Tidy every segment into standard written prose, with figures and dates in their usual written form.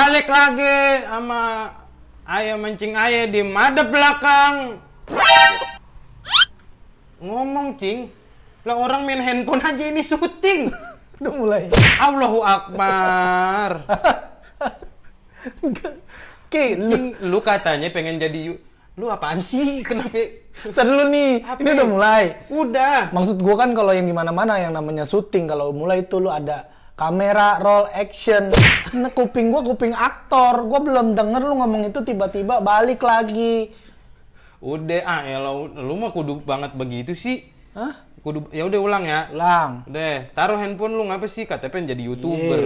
Balik lagi sama ayah mancing ayah di madep belakang. Ngomong, Cing. Lah orang main handphone aja ini syuting. Udah mulai. Allahu Akbar. Cing, lu katanya pengen jadi lu apaan sih? Kenapa? Ntar dulu nih, Apa? ini udah mulai. Udah. Maksud gua kan kalau yang di mana-mana yang namanya syuting, kalau mulai itu lu ada kamera, roll, action. Nah, kuping gua kuping aktor. Gua belum denger lu ngomong itu tiba-tiba balik lagi. Udah, lu mah kudu banget begitu sih. Hah? Kudu, ya udah ulang ya. Ulang. Udah, taruh handphone lu ngapa sih? Katanya pengen jadi YouTuber.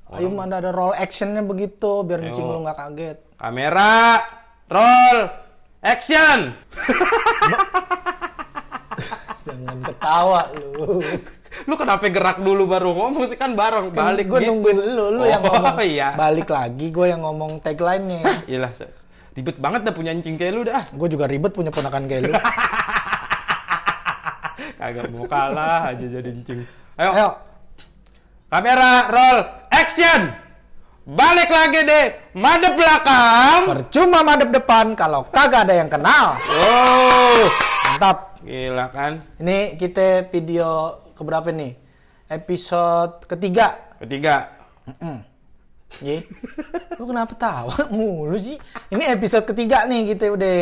Ayo mana ada roll actionnya begitu, biar Ayo. ncing lu nggak kaget. Kamera, roll, action. Jangan ketawa lu. Lu kenapa gerak dulu baru ngomong sih, kan bareng balik Gue gitu. nungguin lu yang ngomong. Iya. Balik lagi, gue yang ngomong tagline-nya. Iyalah, ribet banget dah punya anjing kayak lu dah. Gue juga ribet punya ponakan kayak lu. Kagak mau kalah aja jadi anjing. Ayo. Ayo. Kamera, roll, action. Balik lagi deh, madep belakang. Percuma madep depan kalau kagak ada yang kenal. Oh, Mantap. gila kan? Ini kita video keberapa nih? Episode ketiga. Ye. Lu kenapa tawa mulu sih? Ini episode ketiga nih kita udah.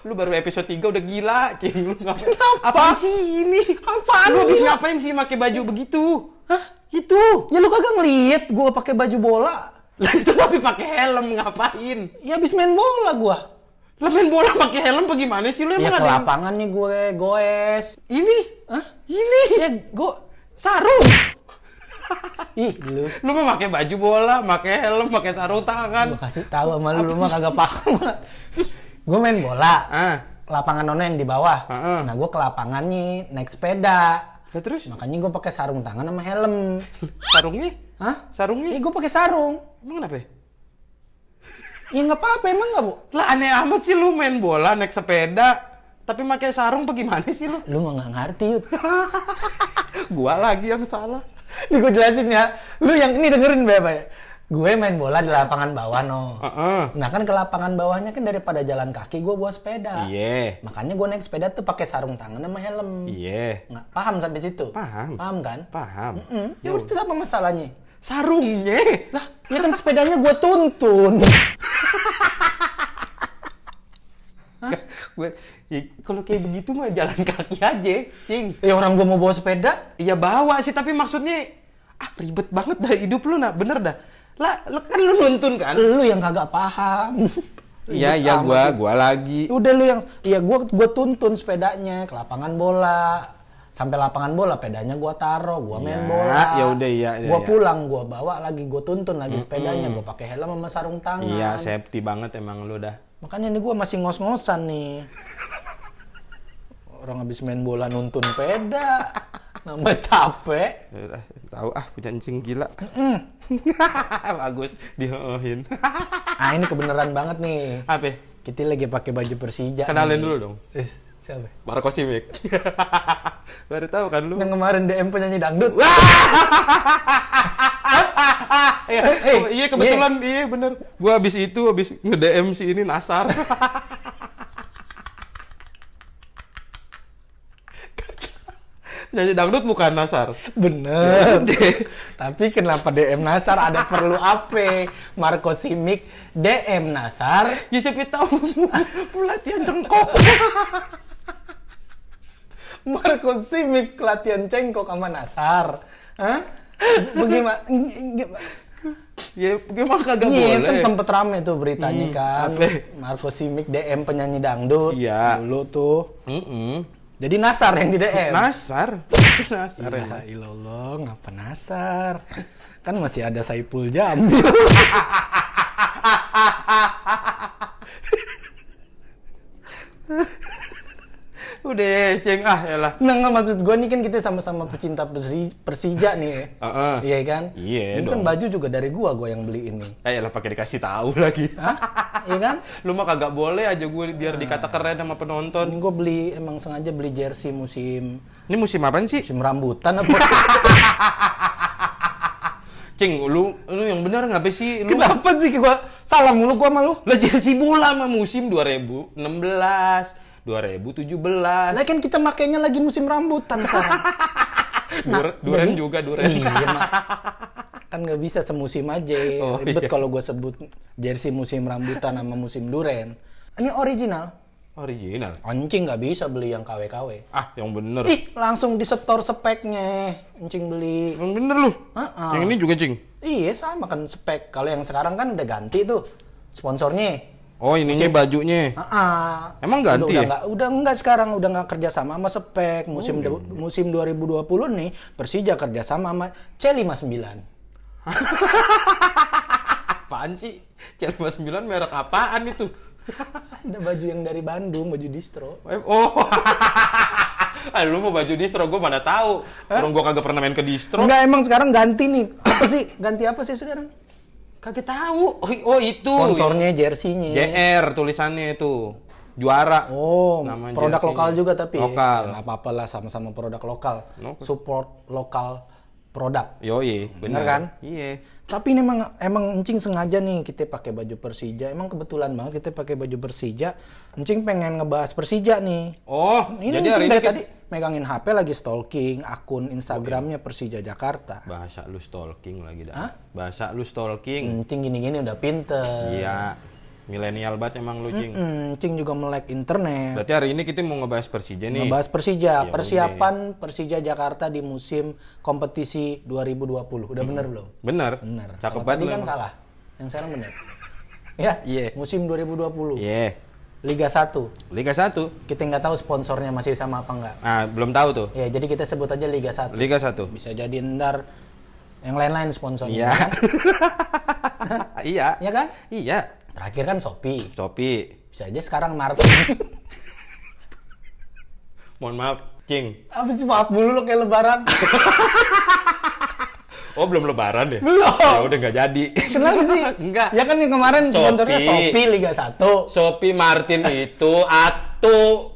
Lu baru episode 3 udah gila, Cing. Lu ngapain? Kenapa? Apaan sih ini? Apaan Lu habis ini? ngapain sih pakai baju begitu? Hah? Itu. Ya lu kagak ngeliat gua pakai baju bola. Lah itu tapi pakai helm ngapain? Ya habis main bola gua. Lah main bola pakai helm apa gimana sih lu Ya emang ke ada yang... lapangan nih gue goes. Ini? Hah? Ini? Ya gua Sarung. ih lu. Lu mah pakai baju bola, pakai helm, pakai sarung tangan. Gua kasih tahu sama lu mah kagak paham. Gua main bola. Ah, Lapangan nona yang di bawah. Heeh. Nah, gua ke lapangannya naik sepeda. lah terus Makanya gua pakai sarung tangan sama helm. sarungnya? Hah? Sarungnya? Gue pakai sarung. Emang kenapa? Ya nggak apa-apa, emang nggak bu? Lah aneh amat sih lu main bola, naik sepeda, tapi pakai sarung apa gimana sih lu? Lu mah nggak ngerti, Yud. Gua lagi yang salah. Nih gue jelasin ya. Lu yang ini dengerin Beb ya. Gue main bola di lapangan bawah no. Nah kan ke lapangan bawahnya kan daripada jalan kaki gue bawa sepeda. Iya. Makanya gue naik sepeda tuh pakai sarung tangan sama helm. Iya. Nggak paham sampai situ? Paham. Paham kan? Paham. Ya udah itu apa masalahnya? Sarungnya. Lah, ya kan sepedanya gue tuntun. Gue kalau kayak begitu mah jalan kaki aja, Cing. Ya orang gue mau bawa sepeda. Iya bawa sih, tapi maksudnya ribet banget dah hidup lu, nah bener dah. Lah kan lu nuntun kan? Lu yang kagak paham. Iya, Ribet iya amat. gua lagi. Udah lu yang, ya gua tuntun sepedanya ke lapangan bola. Sampai lapangan bola, pedanya gua taruh, gua main Ya, bola. ya udah, iya, Gua iya. pulang, gua bawa lagi, gua tuntun lagi sepedanya, gua pakai helm sama sarung tangan. Iya, safety banget emang lu dah. Makanya ini gua masih ngos-ngosan nih. Orang habis main bola nuntun sepeda. Nambah capek. Udah, tahu punya anjing gila. Bagus dihoohin. Ah, ini kebenaran banget nih. Apa? Kita lagi pakai baju Persija. Kenalin nih. dulu dong. Siapa? Marco Simic. Baru tahu kan lu? Yang kemarin DM penyanyi dangdut. Iya kebetulan, iya bener. Gua habis nge-DM si ini Nasar. Nyanyi dangdut bukan Nasar. Bener. Tapi kenapa DM Nasar ada perlu apa? Marco Simic DM Nasar. Ya siapa tahu pelatihan cengkok. Marco Simic latihan cengkok sama Nasar. Hah? Bagaimana? Ya gimana kagak Iya, boleh. kan sempet rame tuh beritanya kan. apa? Marco Simic DM penyanyi dangdut. Iya. Dulu tuh. Mm-mm. Jadi Nasar yang di DM. Nasar. Terus Nasar Ya emang. ilallah, ngapa Nasar? Kan masih ada Saipul Jamil. Udah, Ceng, yalah. Nah, nggak maksud gue nih kan kita sama-sama pecinta Persija nih ya. Heeh. Iya kan? Iya Ini dong. kan baju juga dari gua yang beli ini. Yalah pakai dikasih tahu lagi. Hah? Iya kan? Lu mah kagak boleh aja gue biar dikata keren sama penonton. Ini gue beli, emang sengaja beli jersey musim Ini musim apaan sih? rambutan apa? Cing, lu yang benar ngapain sih? Lu Kenapa sih gua salah mulu gua sama lu? lah jersey bola mah musim 2016, 2017. Lah kan kita makainya lagi musim rambutan sekarang. Duren juga, Duren. Iya, Mak. Kan nggak bisa semusim aja. Oh, Ribet iya. kalau gue sebut jersey musim rambutan sama musim duren. Ini original. Original. Anjing nggak bisa beli yang KW-KW. Ah, yang bener. Ih, langsung disetor speknya. Anjing beli. Yang bener lu. Heeh. Yang ini juga, Cing. Iya, sama kan spek. Kalau yang sekarang kan udah ganti tuh sponsornya. Oh, ininya bajunya. Emang ganti ya? Udah enggak sekarang, udah nggak kerja sama sama spek. Musim 2020 nih Persija kerja sama C59. Apaan sih? C59 merek apaan itu? Ada baju yang dari Bandung, baju distro. Oh. Ah, lu mau baju distro, gue mana tahu. Orang gue kagak pernah main ke distro. Enggak, emang sekarang ganti nih. Apa sih? Ganti apa sih sekarang? Kagak tahu. Oh, itu. Sponsornya, jersey-nya. JR tulisannya itu. Juara. Oh, Nama produk jersey. lokal juga tapi. Lokal. Ya, nggak apa-apa lah, sama-sama produk lokal. Lokal. Support lokal produk. Yoi, Bener bener kan? Iya. Tapi ini emang Encing sengaja nih kita pakai baju Persija. Emang kebetulan banget kita pakai baju Persija. Encing pengen ngebahas Persija nih. Oh, Ini jadi Encing hari ini dari tadi megangin HP lagi stalking akun Instagramnya Persija Jakarta. bahasa lu stalking lagi dah. Hah? Bahasa lu stalking. Encing gini-gini udah pinter. Iya. Milenial banget emang lu, Cing. Encing juga melek internet. Berarti hari ini kita mau ngebahas Persija nih. Ngebahas Persija, Ya persiapan Persija Jakarta di musim kompetisi 2020. Udah bener belum? Bener. Bener. Cakep Kalau banget tadi lu kan emang. salah. Yang sekarang bener. Ya, Iya. musim 2020. Iya. Liga 1. Liga 1. Kita nggak tahu sponsornya masih sama apa nggak. Nah, belum tahu tuh. Ya, jadi kita sebut aja Liga 1. Liga 1. Bisa jadi ntar yang lain-lain sponsornya. Iya. kan? Iya. Iya kan? Iya. Terakhir kan Shopee. Shopee. Bisa aja sekarang Martin. Mohon maaf, Cing. Apa sih maaf mulu lo kayak lebaran? Oh, belum lebaran ya? Belum. Ya udah nggak jadi. Kenapa sih? Enggak. Ya kan yang kemarin Shopee. sponsornya Shopee Liga 1. Shopee Martin itu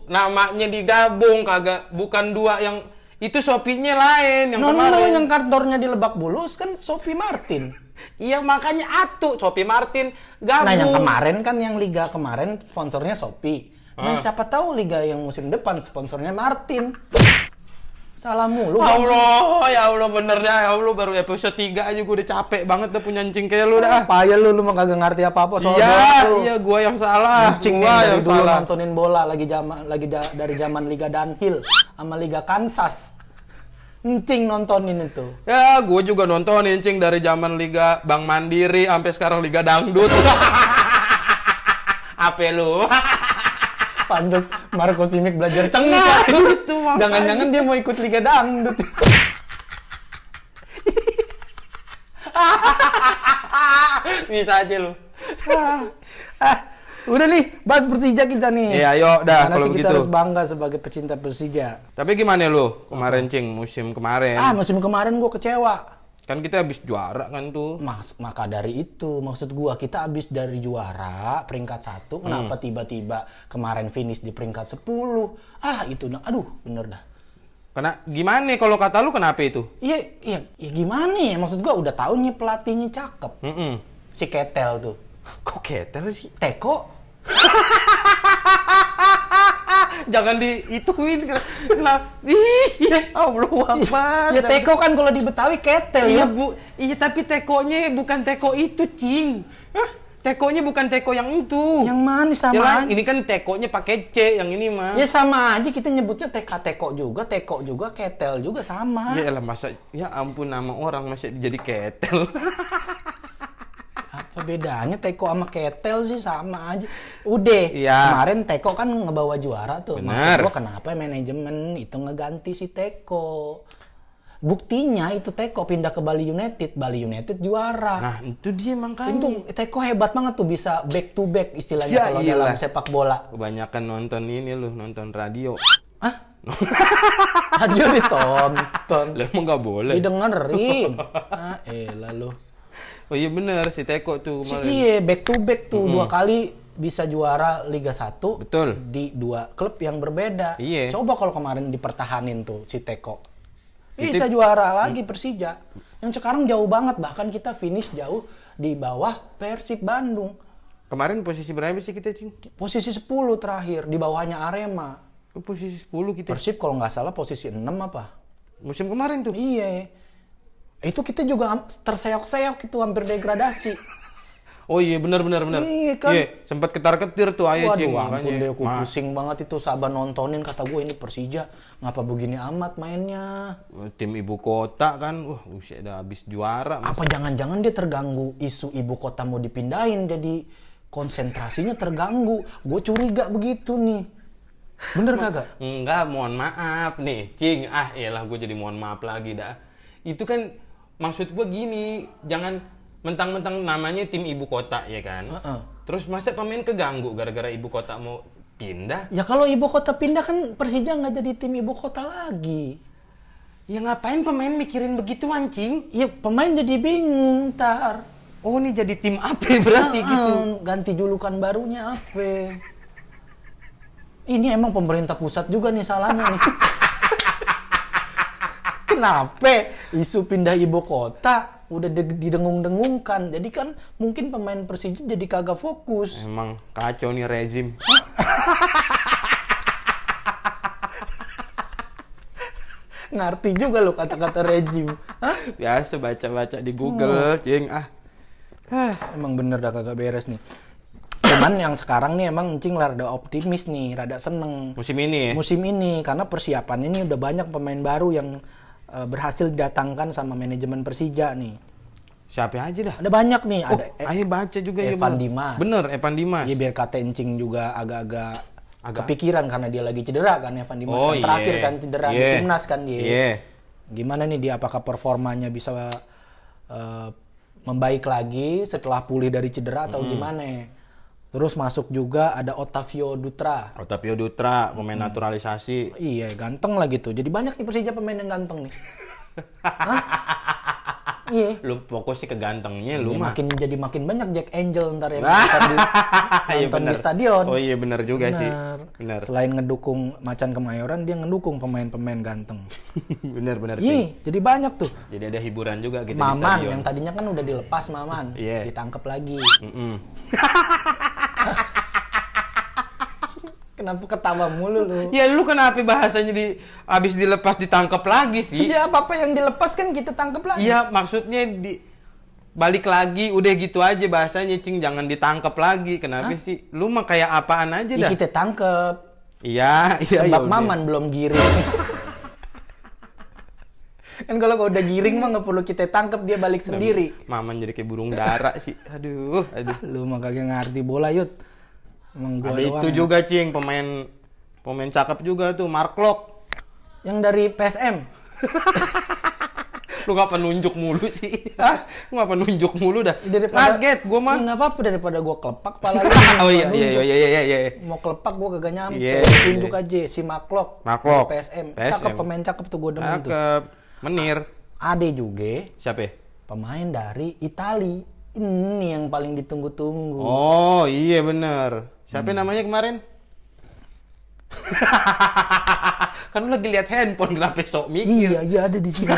namanya digabung, kagak bukan dua yang itu Shopee-nya lain yang kemarin. yang kantornya di Lebak Bulus kan Shopee Martin. Iya makanya Shopee Martin gabung. Nah, yang kemarin kan yang liga kemarin sponsornya Shopee. Nah, siapa tahu liga yang musim depan sponsornya Martin. Salah mulu. Allah, ya Allah bener dah, ya Allah baru episode 3 aja gue udah capek banget dah punya anjing kayak lu dah. Payah lu mah kagak ngerti apa-apa soal bola Iya, tuh. iya gua yang salah. Anjing Gua dari yang dulu salah. nontonin bola dari zaman Liga Dunhill sama Liga Kansas. Encing nontonin itu. Ya, gue juga nontonin Cing dari zaman Liga Bank Mandiri sampai sekarang Liga Dangdut. Apa lu? Pantes Marco Simic belajar cengkak. Nah, itu makanya. Jangan-jangan dia mau ikut Liga Dangdut. Bisa aja lu. Udah nih, bahas Persija kita nih. Iya, ayo dah Karena kalau sih kita begitu. harus bangga sebagai pecinta Persija. Tapi gimana lu kemarin Cing, musim kemarin? Musim kemarin gua kecewa. Kan kita habis juara kan tuh. Maka dari itu, maksud gua kita habis dari juara peringkat 1, kenapa tiba-tiba kemarin finish di peringkat 10? Itu aduh, bener dah. Karena gimana kalau kata lu kenapa itu? Iya, gimana ya? Maksud gua udah tahu nih pelatihnya cakep. Si Ketel tuh. Kok ketel sih? Teko. Jangan diituin. Nah, Allah Akbar. Ya Teko kan kalau di Betawi Ketel Iya, ya. Bu. Iya, tapi tekonya bukan teko itu, Cing. Tekonya bukan teko yang itu. Yang mana sama Ya lah, aja. ini kan tekonya pakai C, yang ini mah. Ya sama aja kita nyebutnya Teko juga, Ketel juga sama. Ya elah, masa ya ampun nama orang masa jadi ketel. Apa bedanya Teko sama Ketel sih sama aja. Udah, Iya. kemarin Teko kan ngebawa juara tuh. Bener. Maksud gua kenapa manajemen itu ngeganti si Teko? Buktinya itu Teko pindah ke Bali United juara. Nah, itu dia makanya. Itu Teko hebat banget tuh bisa back to back istilahnya Ya, kalau iyalah. dalam sepak bola. Kebanyakan nonton ini lu, nonton radio. Radio ditonton, Lah emang nggak boleh. didengerin. Lalu. Oh iya bener, si Teko tuh kemarin. Iya, back to back tuh 2 kali bisa juara Liga 1 Betul. di 2 klub yang berbeda. Iya. Coba kalau kemarin dipertahanin tuh si Teko. Bisa juara lagi Persija. Yang sekarang jauh banget, bahkan kita finish jauh di bawah Persib Bandung. Kemarin posisi berapa sih kita, Cing? Posisi 10 terakhir, di bawahnya Arema. Posisi 10 kita. Persib kalau nggak salah posisi 6 apa? Musim kemarin tuh. Iya. Itu kita juga terseok-seok itu hampir degradasi. Oh iya, benar. Iya kan? Iya, sempat ketar-ketir tuh ayah, Cing. Waduh, ampun makanya. deh, aku pusing banget itu. Sabar nontonin, kata gue ini Persija. Ngapa begini amat mainnya? Tim ibu kota kan, udah habis juara. Apa jangan-jangan dia terganggu isu ibu kota mau dipindahin, jadi konsentrasinya terganggu. Gue curiga begitu nih. Bener kagak? Enggak, mohon maaf nih, Cing. Iyalah gue jadi mohon maaf lagi dah. Itu kan maksud gue gini, jangan mentang-mentang namanya tim ibu kota ya kan. Terus masa pemain keganggu gara-gara ibu kota mau pindah? Ya kalau ibu kota pindah kan Persija nggak jadi tim ibu kota lagi. Ya ngapain pemain mikirin begituan, Cing? Ya pemain jadi bingung ntar. Oh, ini jadi tim apa berarti gitu? Ganti julukan barunya apa? Ini emang pemerintah pusat juga nih salahnya nih. Kenapa isu pindah ibu kota udah didengung-dengungkan? Jadi kan mungkin pemain Persija jadi kagak fokus. Emang kacau nih rezim. Ngerti juga lo kata-kata rejim. Hah? Biasa baca-baca di Google, Cing. Emang bener dah kagak beres nih. Cuman yang sekarang nih emang Cing rada optimis nih, rada seneng. Musim ini ya? Musim ini, karena persiapan ini udah banyak pemain baru yang berhasil didatangkan sama manajemen Persija nih. Siapa aja dah? Ada banyak nih, ada ayo baca juga ya. Evan Dimas. Bener, Evan Dimas. Ya biar kata Encing juga agak kepikiran karena dia lagi cedera kan Evan Dimas. Oh, kan terakhir kan cedera di timnas kan dia. Iya. Gimana nih dia, apakah performanya bisa membaik lagi setelah pulih dari cedera atau gimana? Terus masuk juga ada Otavio Dutra. Otavio Dutra, pemain naturalisasi. Iya, ganteng lah gitu. Jadi banyak nih Persija pemain yang ganteng nih. Hah? Iya. Lu fokus sih ke gantengnya lu Ya, mah. makin banyak Jack Angel ntar yang nonton di stadion. Oh iya benar juga sih. Benar. Selain ngedukung Macan Kemayoran, dia ngedukung pemain-pemain ganteng. benar. Iya, jadi banyak tuh. Jadi ada hiburan juga gitu di Maman stadion. yang tadinya kan udah dilepas Maman, ditangkap lagi. Kenapa ketawa mulu lu? Ya lu kenapa bahasanya abis dilepas ditangkap lagi sih? Iya, apa yang dilepas kan kita tangkap lagi. Iya, maksudnya balik lagi, udah gitu aja bahasanya, Cing, jangan ditangkap lagi. Kenapa sih? Lu mah kayak apaan aja dah. Kita tangkep. Iya. Sebab Maman belum giring. Kan kalau udah giring mah nggak perlu kita tangkep, dia balik sendiri. Maman jadi kayak burung dara sih. Aduh. Lu mah kagak ngerti bola, Yud. Emang gua ada itu juga, Cing, pemain cakep juga tuh, Mark Lok. Yang dari PSM. Lu ngapa nunjuk mulu sih? Hah? Lu ngapa nunjuk mulu dah? Kaget gua mah. Enggak apa-apa daripada gua kelepak pala lu. Oh iya. Mau kelepak gua kagak nyampe. Iya. Tunjuk aja si Mark Lok. PSM. Cakep, pemain cakep tuh gua demen tuh. Cakep. Menir. Ade juga. Siapa? Pemain dari Itali. Ini yang paling ditunggu-tunggu. Oh, iya bener. Siapa namanya kemarin? Kan lu lagi lihat handphone, kenapa sok mikir? Iya ada di sini.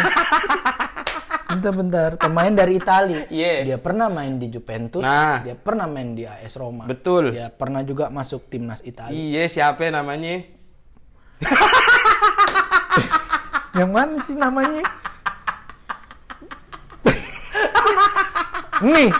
Bentar. Pemain dari Itali. Iya. Dia pernah main di Juventus. Nah. Dia pernah main di AS Roma. Betul. Dia pernah juga masuk timnas Italia. Iya, siapa namanya? Yang mana sih namanya? Nih.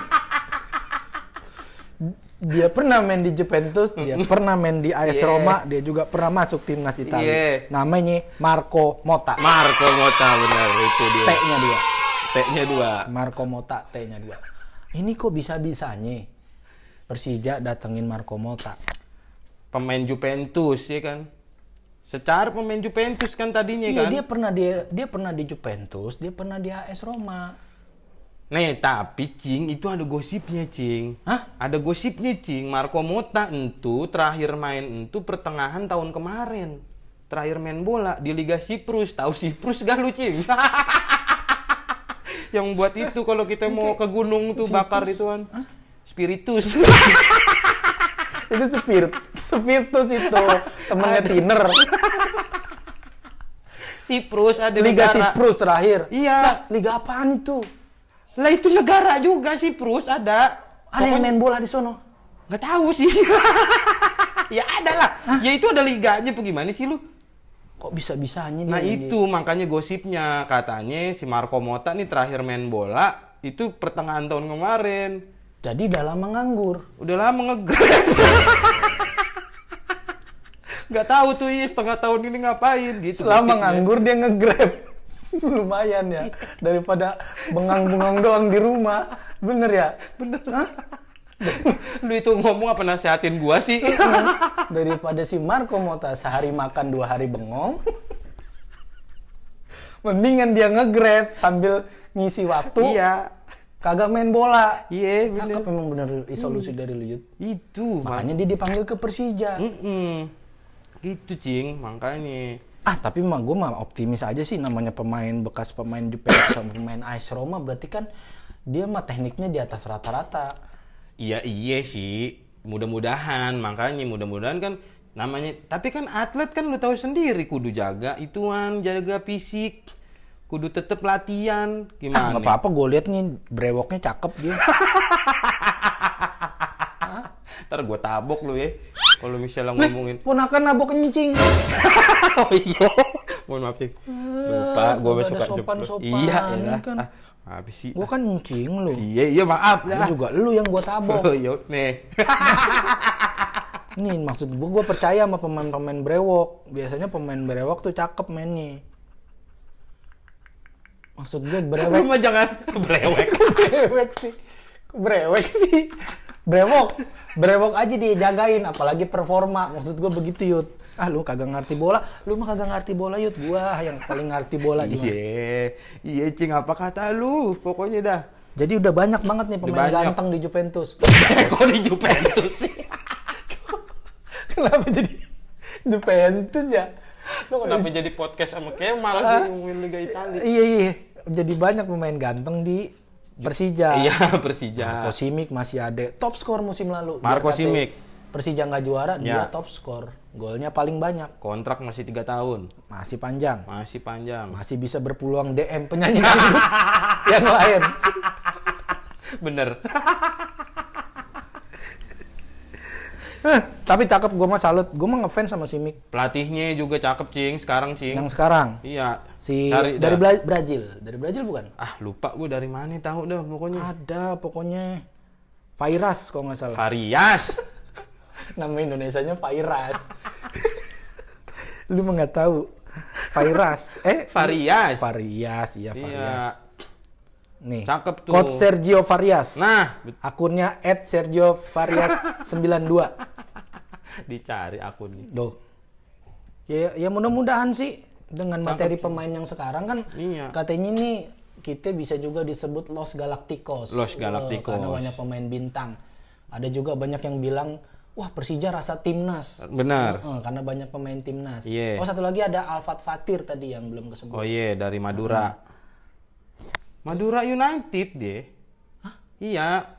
Dia pernah main di Juventus, dia pernah main di AS Roma, dia juga pernah masuk timnas Italia. Namanya Marco Motta. Marco Motta, benar itu dia. T-nya dia. T-nya 2. Marco Motta, T-nya 2. Ini kok bisa-bisanya Persija datengin Marco Motta? Pemain Juventus ya kan. Secara pemain Juventus kan tadinya kan. Iya, dia pernah di Juventus, dia pernah di AS Roma. Nih, tapi Cing, itu ada gosipnya, Cing. Hah? Ada gosipnya, Cing. Marco Motta itu terakhir main itu pertengahan tahun kemarin. Terakhir main bola di Liga Siprus. Tahu Siprus gak lu, Cing? Yang buat itu kalau kita mau ke gunung tuh bakar ituan. Spiritus. Itu Spiritus itu temennya Tiner. Siprus ada Liga negara. Siprus terakhir. Iya. Lah, liga apaan itu? Lah itu negara juga Siprus ada. Ada yang main bola di sono? Nggak tahu sih. Ya ada lah. Ya itu ada liganya apa gimana sih lu? Kok bisa-bisanya Nah dia itu makanya gosipnya katanya si Marco Motta nih terakhir main bola itu pertengahan tahun kemarin. Jadi udah lama nganggur. Udah lama nge-grab. Nggak tahu tuh setengah tahun ini ngapain gitu. Selama nganggur dia nge-grab. Lumayan ya. Daripada bengang-bengang doang di rumah. Bener ya? Bener. Lu itu ngomong apa nasihatin gua sih? Daripada si Marco Motta sehari makan 2 hari bengong. Mendingan dia nge-grab sambil ngisi waktu. Iya. Kagak main bola. Iya bener. Cakep memang bener solusi dari lu, Yud. Itu. Makanya dia dipanggil ke Persija. Gitu cing, makanya. Tapi mah gue mah optimis aja sih, namanya pemain bekas pemain Juventus sama pemain AS Roma, berarti kan dia mah tekniknya di atas rata-rata. Iya sih, mudah-mudahan kan namanya. Tapi kan atlet kan lu tahu sendiri kudu jaga ituan, jaga fisik, kudu tetep latihan. Gimana? Nggak apa-apa, gue lihat nih brewoknya cakep dia. Ntar gue tabok lu ya, kalau misalnya ngomongin. Ponakan nabok kencing. Oh iya, mohon maaf cing. Lupa, gue suka sopan-sopan. Iya, ya kan. Habis sih. Gue kan kencing lu. Iya maaf Lu lah. juga lu yang gue tabok. Oh iya, nih. Nih maksud gue percaya sama pemain-pemain brewok. Biasanya pemain brewok tuh cakep mainnya. Maksud gue Lu brewok. mah jangan brewek. Brewek sih. Brewok aja dijagain, apalagi performa. Maksud gue begitu, Yud. Lu kagak ngerti bola. Lu mah kagak ngerti bola, Yud. Gua yang paling ngerti bola gimana. Iya cing, apa kata lu? Pokoknya dah. Jadi udah banyak banget nih pemain banyak. ganteng di Juventus. Kok di Juventus sih? Kenapa jadi Juventus ya? Lu kenapa jadi podcast sama Kemal sih ngomongin Liga Italia? Iya. Jadi banyak pemain ganteng di Persija. Iya, Persija. Marco Simic masih ada. Top skor musim lalu. Marco Biar kata Simic. Persija nggak juara, dia Ya. top skor. Golnya paling banyak. Kontrak masih 3 tahun. Masih panjang. Masih panjang. Masih bisa berpeluang DM penyanyi yang lain. Bener. Tapi cakep, gue mah salut. Gue mah ngefans sama Simic. Pelatihnya juga cakep cing, sekarang cing. Yang sekarang. Iya. Si Cari dari dah. Brazil. Dari Brazil bukan? Lupa gue dari mana tahu dah pokoknya. Ada pokoknya. Fairas kalau nggak salah. Varias. Nama Indonesianya Fairas. Lu mah nggak tahu. Fairas. Varias. Farias, iya Farias. Iya. Nih. Cakep tuh. Coach Sergio Farias. Nah, Akunnya @sergiofarias92. dicari akunnya. Duh. Ya mudah-mudahan sih dengan materi pemain yang sekarang kan Iya. katanya nih kita bisa juga disebut Los Galacticos. Los Galacticos. Karena banyak pemain bintang. Ada juga banyak yang bilang, wah Persija rasa timnas. Benar. Karena banyak pemain timnas. Iya. Oh satu lagi ada Alfat Fatir tadi yang belum kesebut. Oh iya, dari Madura. Madura United deh. Hah? Iya.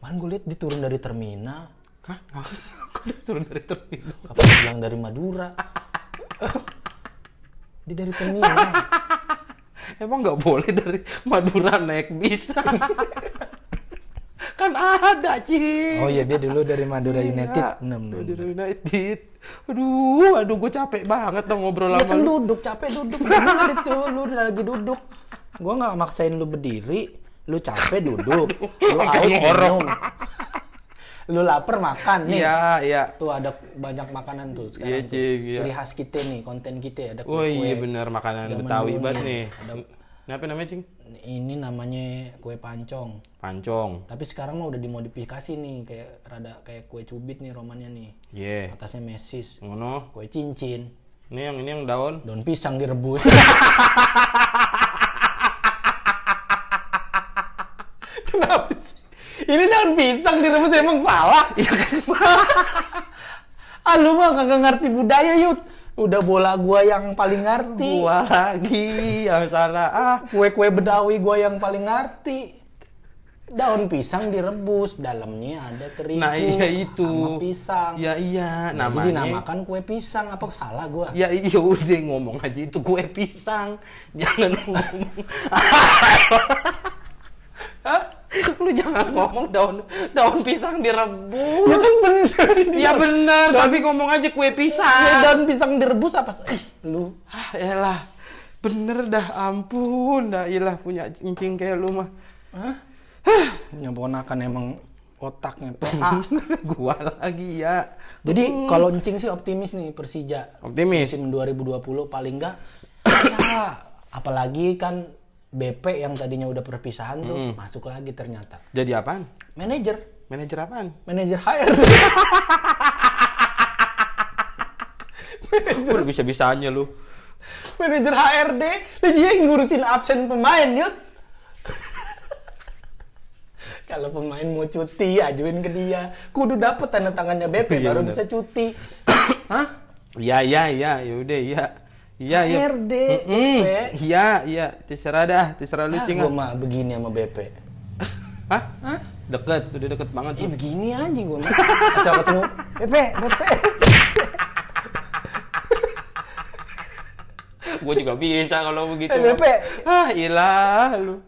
Kemarin gue liat dia turun dari terminal. Hah? Kok dia turun dari terminal? Kapan dia bilang dari Madura? Dia dari terminal. Emang nggak boleh dari Madura naik bis? Kan ada, Cing. Oh iya, dia dulu dari Madura United. Benar. Madura United. Aduh, gue capek banget dong ngobrol Ya sama kan lu. duduk, capek duduk. Benar itu, lu lagi duduk. Gua nggak maksain lu berdiri, lu capek duduk. Lu Pakai haus ngorok. minum. Lu lapar makan nih. Iya. Tuh ada banyak makanan tuh sekarang. Iya, tuh. Cing, iya. Ciri khas kita nih, konten kita ada Oh kue-kue. iya bener, makanan zaman Betawi dulu banget nih. Ada- Ini apa namanya, Cing? Ini namanya kue pancong. Pancong. Tapi sekarang mah udah dimodifikasi nih, kayak rada kayak kue cubit nih romannya nih. Iya. Atasnya mesis, Ngono. kue cincin, Ini yang daun. daun pisang direbus. Kenapa sih? Ini daun pisang direbus emang salah? Iya kan? Lu mah kagak ngerti budaya, Yud. Udah bola gua yang paling ngerti. Gua lagi yang salah. Kue-kue Bedawi gua yang paling ngerti. Daun pisang direbus, dalamnya ada terigu. Nah iya itu. Sama pisang. Ya iya, Nah, namanya. jadi dinamakan kue pisang. Apa salah gua? Ya iya udah ngomong aja itu kue pisang. Jangan ngomong. Lu jangan ngomong daun pisang direbus. Ya kan bener. Ya bener, tapi ngomong aja kue Ya, pisang. daun pisang direbus apa? Lu. Elah. Bener dah, ampun. Dah ilah punya cincin kayak lu mah. Hah? Punya ponakan emang otaknya PA. Gua lagi ya. Jadi kalau Encing sih optimis nih Persija. Optimis. Musim 2020 paling enggak ya, apalagi kan BP yang tadinya udah perpisahan tuh masuk lagi ternyata. Jadi apaan? Manajer Manajer apaan? HRD. Udah bisa-bisanya lu. Manajer HRD, dia yang ngurusin absen pemain, Yud. Kalau pemain mau cuti, ajuin ke dia. Kudu dapet tanda tangannya BP Iya, baru bener. bisa cuti. Hah? Iya, yaudah, iya. Iya, iya. HRD, BP. Iya, terserah lu, Cing. Gua mah begini sama BP. Hah? Hah? Udah deket banget. Begini aja gua mah. Asal ketemu BP. Gua juga bisa kalau begitu. BP. Ilah lu.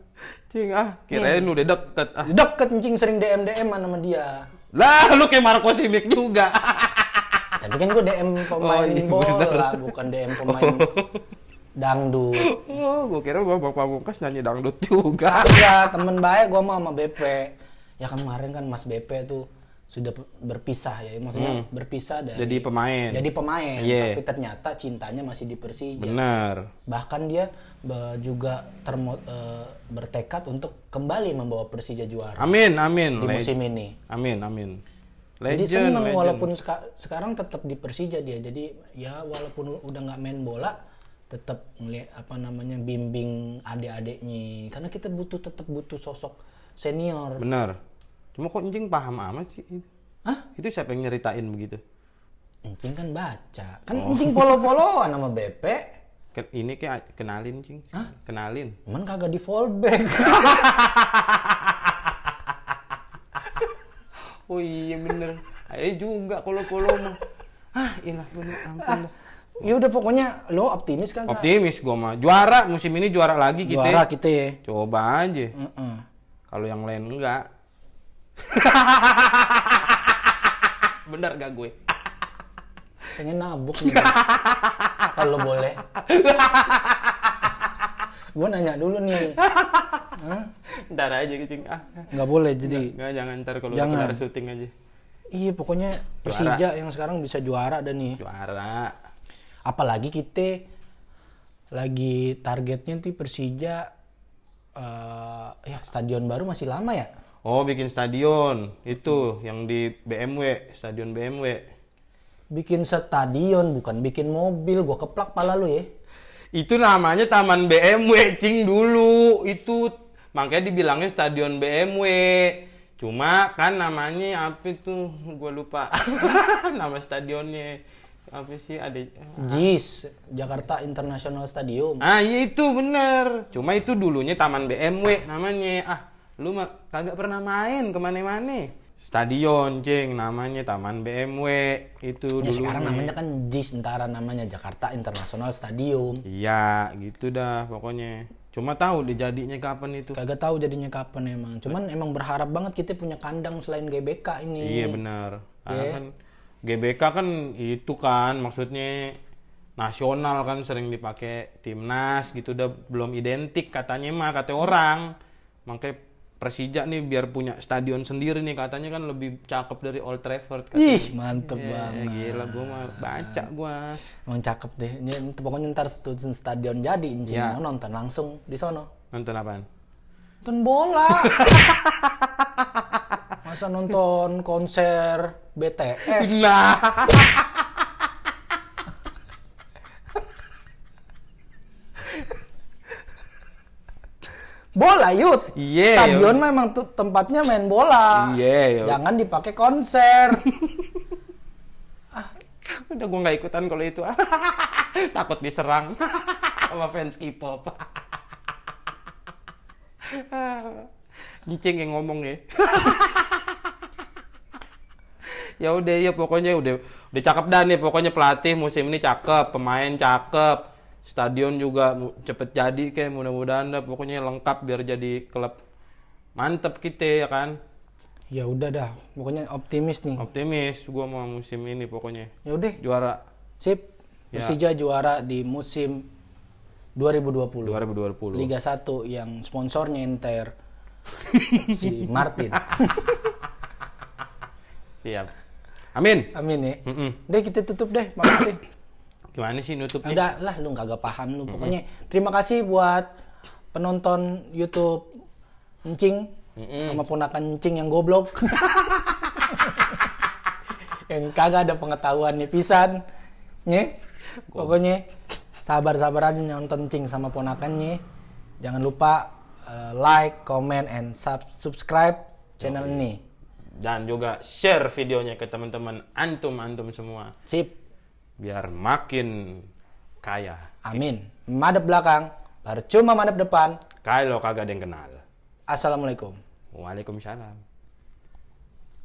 Cing, kirain udah deket. Deket Encing sering DM-an sama dia. Lah, lu kayak Marco Simic juga. Tapi kan gua DM pemain iya, bola, bukan DM pemain dangdut. Gua kira gua Bapak Pamungkas nyanyi dangdut juga. Ya, temen baik gua mah sama BP. Ya kemarin kan Mas BP tuh sudah berpisah ya, maksudnya berpisah dari Jadi pemain. Yeah. Tapi ternyata cintanya masih di Persija. Bener. Bahkan dia juga bertekad untuk kembali membawa Persija juara Amin. di musim ini. Amin. Jadi senang walaupun sekarang tetap di Persija dia. Jadi ya walaupun udah nggak main bola, tetap ngeliat bimbing adik-adiknya. Karena kita tetap butuh sosok senior. Bener. Cuma kok Encing paham amat sih? Hah? Itu siapa yang nyeritain begitu? Encing kan baca. Kan Encing follow-followan sama BP. Ini kayak kenalin, Cing. Hah? Kenalin. Cuman kagak di fallback. Oh iya bener. Ayo juga kalau mah. Ilah bener, ampun dah. Ya udah pokoknya lo optimis kan? Optimis gua mah. Juara musim ini juara lagi kita. Juara kita ya. Coba aja. Kalau yang lain enggak. Bener gak gue? Pengen nabuk nih. Kalau boleh. Gue nanya dulu nih. Ntar aja Cing. Nggak boleh jadi. Nggak, jangan ntar kalau Jangan. udah kelar syuting aja. Iya pokoknya Persija yang sekarang bisa juara dan nih. Juara. Apalagi kita lagi targetnya nih Persija ya stadion baru masih lama ya. Oh, bikin stadion. Itu yang di BMW, stadion BMW. Bikin stadion bukan bikin mobil. Gua keplak pala lu ya. Itu namanya Taman BMW, Cing, dulu. Itu makanya dibilangnya stadion BMW. Cuma kan namanya apa itu? Gua lupa. Nama stadionnya. Apa sih ada JIS, Jakarta International Stadium. Iya itu bener. Cuma itu dulunya Taman BMW namanya. Lu mah kagak pernah main kemana-mana. Stadion, Cing, namanya Taman BMW. Itu Ya dulu. sekarang namanya kan JIS, ntar namanya Jakarta International Stadium. Iya, gitu dah pokoknya. Cuma tahu dijadinya kapan itu. Kagak tahu jadinya kapan emang. Cuman emang berharap banget kita punya kandang selain GBK ini. Iya benar. Kan GBK kan itu kan maksudnya nasional kan sering dipakai timnas gitu udah belum identik katanya mah kata orang. Makanya Persija nih biar punya stadion sendiri nih katanya kan lebih cakep dari Old Trafford katanya. Ih, mantep banget. Gila gua mah baca gua. Emang cakep deh. Pokoknya ntar stadion jadi Ya. mau nonton langsung di sono. Nonton apaan? Nonton bola. Masa nonton konser BTS? Nah. Bola Yud. Iya. Stadion memang tuh tempatnya main bola. Iya. Jangan dipakai konser. Udah gue nggak ikutan kalau itu. Takut diserang sama fans K-pop. Encing yang ngomong ya. Ya udah ya pokoknya udah cakep dah nih pokoknya pelatih musim ini cakep, pemain cakep, stadion juga cepet jadi kayak mudah-mudahan dah pokoknya lengkap biar jadi klub mantep kita ya kan. Ya udah dah, pokoknya optimis nih. Optimis gua mau musim ini pokoknya. Ya udah. Juara. Sip. Persija juara di musim 2020. Liga 1 yang sponsornya Inter si Martin. Siap. Amin. Amin ya. Deh kita tutup deh, makasih. Gimana sih nutupnya? Udah lah, lu kagak paham lu. Pokoknya terima kasih buat penonton YouTube Encing sama ponakan Encing yang goblok. Yang kagak ada pengetahuannya pisan. Nye. Pokoknya sabar-sabaran nonton Encing sama ponakannya. Jangan lupa like, comment, and subscribe channel ini. Dan juga share videonya ke teman-teman antum semua. Sip. Biar makin kaya. Amin. Madep belakang, percuma madep depan. Kalau kagak ada yang kenal. Assalamualaikum. Waalaikumsalam.